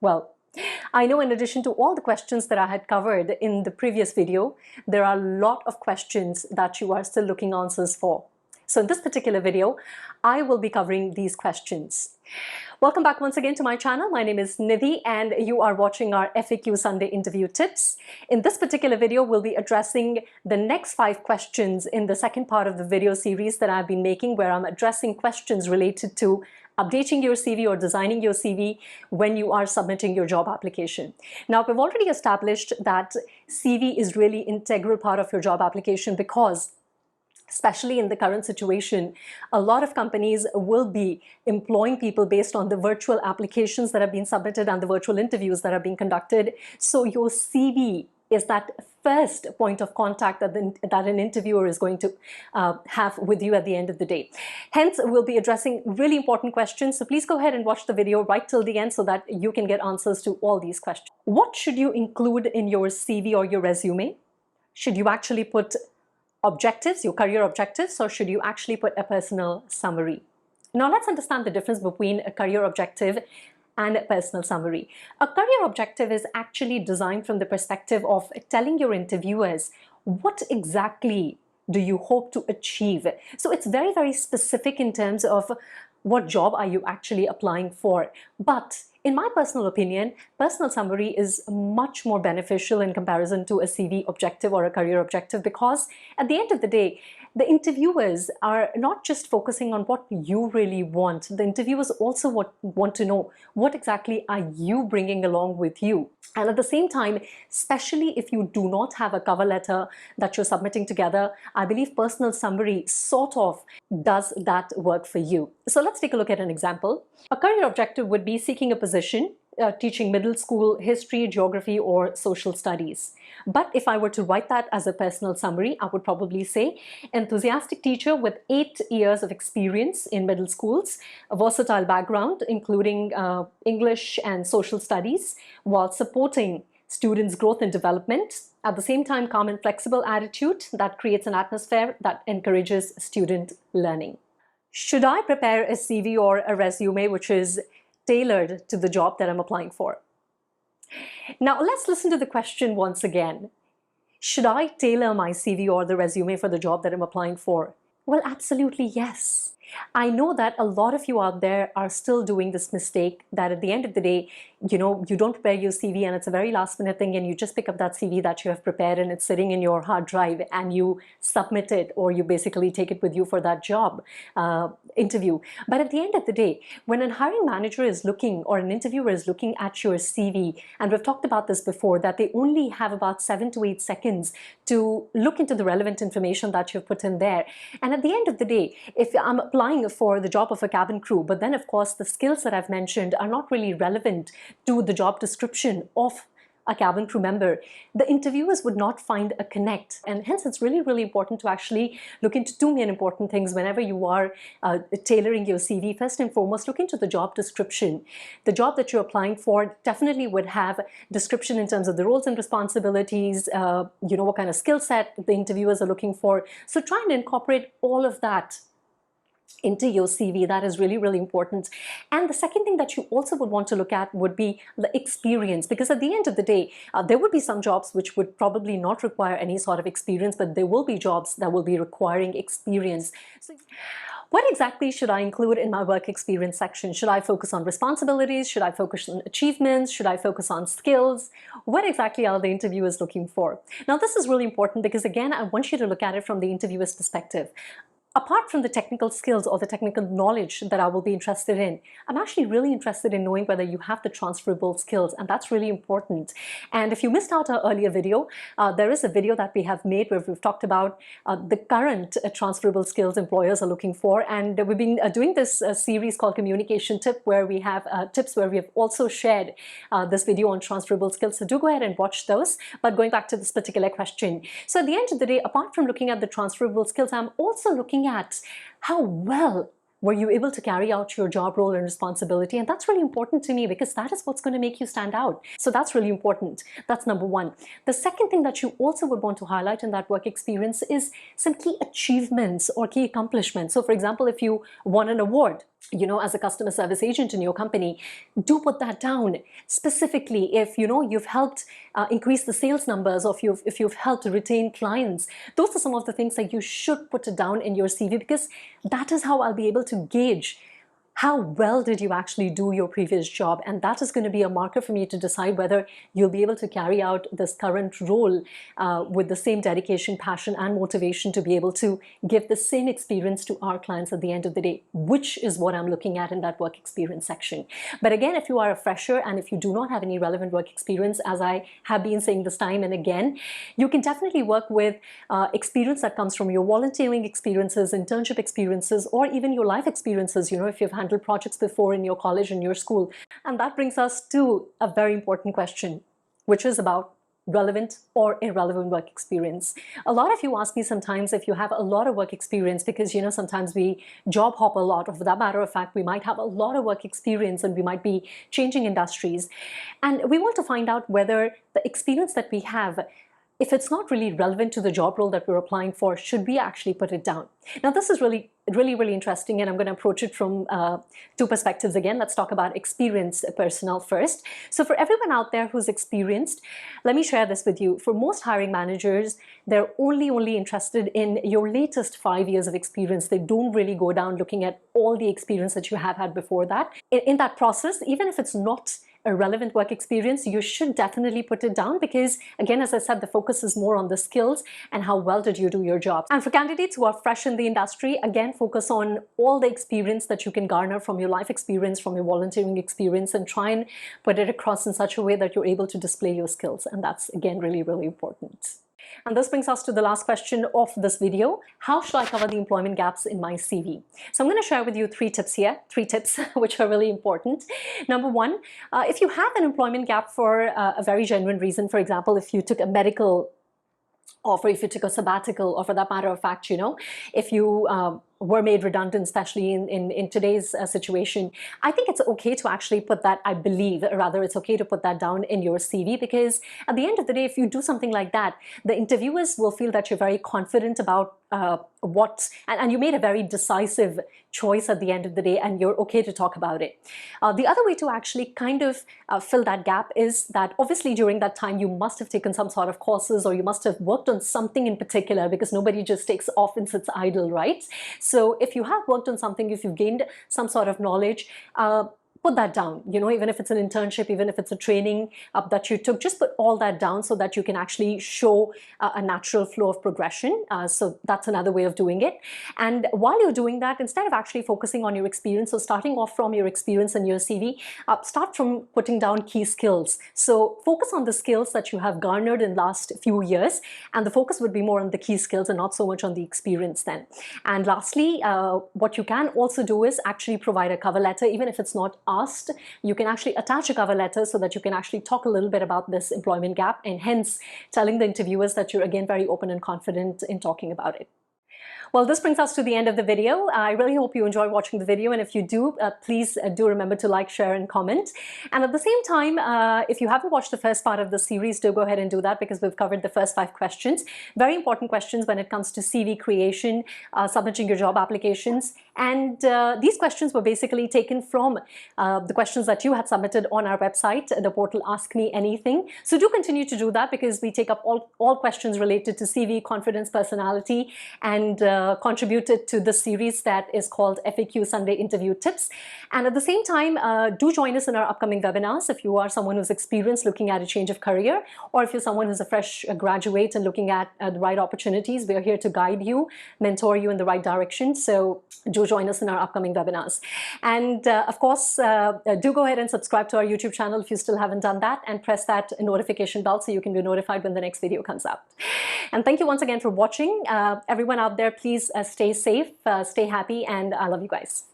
Well, I know in addition to all the questions that I had covered in the previous video, there are a lot of questions that you are still looking answers for. So in this particular video, I will be covering these questions. Welcome back once again to my channel. My name is Nidhi and you are watching our FAQ Sunday interview tips. In this particular video, we'll be addressing the next 5 questions in the second part of the video series that I've been making, where I'm addressing questions related to updating your CV or designing your CV when you are submitting your job application. Now, we've already established that CV is really an integral part of your job application because especially in the current situation, a lot of companies will be employing people based on the virtual applications that have been submitted and the virtual interviews that are being conducted. So your CV is that first point of contact that an interviewer is going to have with you at the end of the day. Hence, we'll be addressing really important questions. So please go ahead and watch the video right till the end so that you can get answers to all these questions. What should you include in your CV or your resume? Should you actually put objectives, your career objectives, or should you actually put a personal summary? Now let's understand the difference between a career objective and a personal summary. A career objective is actually designed from the perspective of telling your interviewers what exactly do you hope to achieve. So it's very, very specific in terms of what job are you actually applying for. But in my personal opinion, personal summary is much more beneficial in comparison to a CV objective or a career objective, because at the end of the day, the interviewers are not just focusing on what you really want. The interviewers also want to know what exactly are you bringing along with you. And at the same time, especially if you do not have a cover letter that you're submitting together, I believe personal summary sort of does that work for you. So let's take a look at an example. A career objective would be seeking a position teaching middle school history, geography, or social studies. But if I were to write that as a personal summary, I would probably say enthusiastic teacher with 8 years of experience in middle schools, a versatile background including English and social studies, while supporting students' growth and development. At the same time, calm and flexible attitude that creates an atmosphere that encourages student learning. Should I prepare a CV or a resume which is tailored to the job that I'm applying for? Now let's listen to the question once again. Should I tailor my CV or the resume for the job that I'm applying for? Well, absolutely yes. I know that a lot of you out there are still doing this mistake that at the end of the day, you don't prepare your CV and it's a very last minute thing and you just pick up that CV that you have prepared and it's sitting in your hard drive and you submit it, or you basically take it with you for that job interview. But at the end of the day, when a hiring manager is looking or an interviewer is looking at your CV, and we've talked about this before, that they only have about 7 to 8 seconds to look into the relevant information that you've put in there. And at the end of the day, if I'm applying for the job of a cabin crew, but then of course the skills that I've mentioned are not really relevant to the job description of a cabin crew member, the interviewers would not find a connect. And hence it's really, really important to actually look into 2 main important things whenever you are tailoring your CV. First and foremost, look into the job description. The job that you're applying for definitely would have description in terms of the roles and responsibilities, what kind of skill set the interviewers are looking for. So try and incorporate all of that into your CV. That is really, really important. And the second thing that you also would want to look at would be the experience, because at the end of the day, there would be some jobs which would probably not require any sort of experience, but there will be jobs that will be requiring experience. So what exactly should I include in my work experience section? Should I focus on responsibilities? Should I focus on achievements? Should I focus on skills? What exactly are the interviewers looking for? Now, this is really important because, again, I want you to look at it from the interviewer's perspective. Apart from the technical skills or the technical knowledge that I will be interested in, I'm actually really interested in knowing whether you have the transferable skills, and that's really important. And if you missed out our earlier video, there is a video that we have made where we've talked about the current transferable skills employers are looking for, and we've been doing this series called Communication Tip, where we have tips where we have also shared this video on transferable skills. So do go ahead and watch those. But going back to this particular question, so at the end of the day, apart from looking at the transferable skills, I'm also looking at how well were you able to carry out your job role and responsibility. And that's really important to me because that is what's going to make you stand out. So that's really important. That's number one. The second thing that you also would want to highlight in that work experience is some key achievements or key accomplishments. So for example, if you won an award, as a customer service agent in your company, do put that down. Specifically, if you've helped increase the sales numbers, or if you've helped retain clients, those are some of the things that you should put it down in your CV, because that is how I'll be able to gauge how well did you actually do your previous job, and that is going to be a marker for me to decide whether you'll be able to carry out this current role with the same dedication, passion, and motivation to be able to give the same experience to our clients at the end of the day, which is what I'm looking at in that work experience section. But again, if you are a fresher and if you do not have any relevant work experience, as I have been saying this time and again, you can definitely work with experience that comes from your volunteering experiences, internship experiences, or even your life experiences, if you've handled projects before in your college and your school. And that brings us to a very important question, which is about relevant or irrelevant work experience. A lot of you ask me sometimes if you have a lot of work experience, because sometimes we job hop a lot, or for that matter of fact, we might have a lot of work experience and we might be changing industries. And we want to find out whether the experience that we have, if it's not really relevant to the job role that we're applying for, should we actually put it down? Now, this is really interesting, and I'm going to approach it from two perspectives again. Let's talk about experienced personnel first. So for everyone out there who's experienced, let me share this with you. For most hiring managers, they're only interested in your latest 5 years of experience. They don't really go down looking at all the experience that you have had before that. In that process, even if it's not a relevant work experience, you should definitely put it down, because again, as I said, the focus is more on the skills and how well did you do your job. And for candidates who are fresh in the industry, again, focus on all the experience that you can garner from your life experience, from your volunteering experience, and try and put it across in such a way that you're able to display your skills. And that's again really important. And this brings us to the last question of this video. How should I cover the employment gaps in my CV? So I'm going to share with you three tips which are really important. Number one, if you have an employment gap for a very genuine reason, for example, if you took a medical offer, if you took a sabbatical, or for that matter of fact, if you were made redundant, especially in today's situation, I think it's okay to actually put that, it's okay to put that down in your CV, because at the end of the day, if you do something like that, the interviewers will feel that you're very confident about and you made a very decisive choice at the end of the day, and you're okay to talk about it. The other way to actually kind of fill that gap is that obviously during that time you must have taken some sort of courses, or you must have worked on something in particular, because nobody just takes off and sits idle, right? So if you have worked on something, if you've gained some sort of knowledge, put that down, even if it's an internship, even if it's a training that you took, just put all that down so that you can actually show a natural flow of progression. So that's another way of doing it. And while you're doing that, instead of actually focusing on your experience, so starting off from your experience in your CV, start from putting down key skills. So focus on the skills that you have garnered in the last few years, and the focus would be more on the key skills and not so much on the experience then. And lastly, what you can also do is actually provide a cover letter, even if it's not asked. You can actually attach a cover letter so that you can actually talk a little bit about this employment gap, and hence telling the interviewers that you're again very open and confident in talking about it. Well, this brings us to the end of the video. I really hope you enjoy watching the video, and if you do, please do remember to like, share, and comment. And at the same time, if you haven't watched the first part of the series, do go ahead and do that, because we've covered the first 5 questions. Very important questions when it comes to CV creation, submitting your job applications. And these questions were basically taken from the questions that you had submitted on our website, the portal Ask Me Anything. So do continue to do that, because we take up all questions related to CV, confidence, personality, and contributed to the series that is called FAQ Sunday Interview Tips. And at the same time, do join us in our upcoming webinars if you are someone who's experienced looking at a change of career, or if you're someone who's a fresh graduate and looking at the right opportunities. We're here to guide you, mentor you in the right direction. So do join us in our upcoming webinars. And of course, do go ahead and subscribe to our YouTube channel if you still haven't done that, and press that notification bell so you can be notified when the next video comes out. And thank you once again for watching. Everyone out there, please stay safe, stay happy, and I love you guys.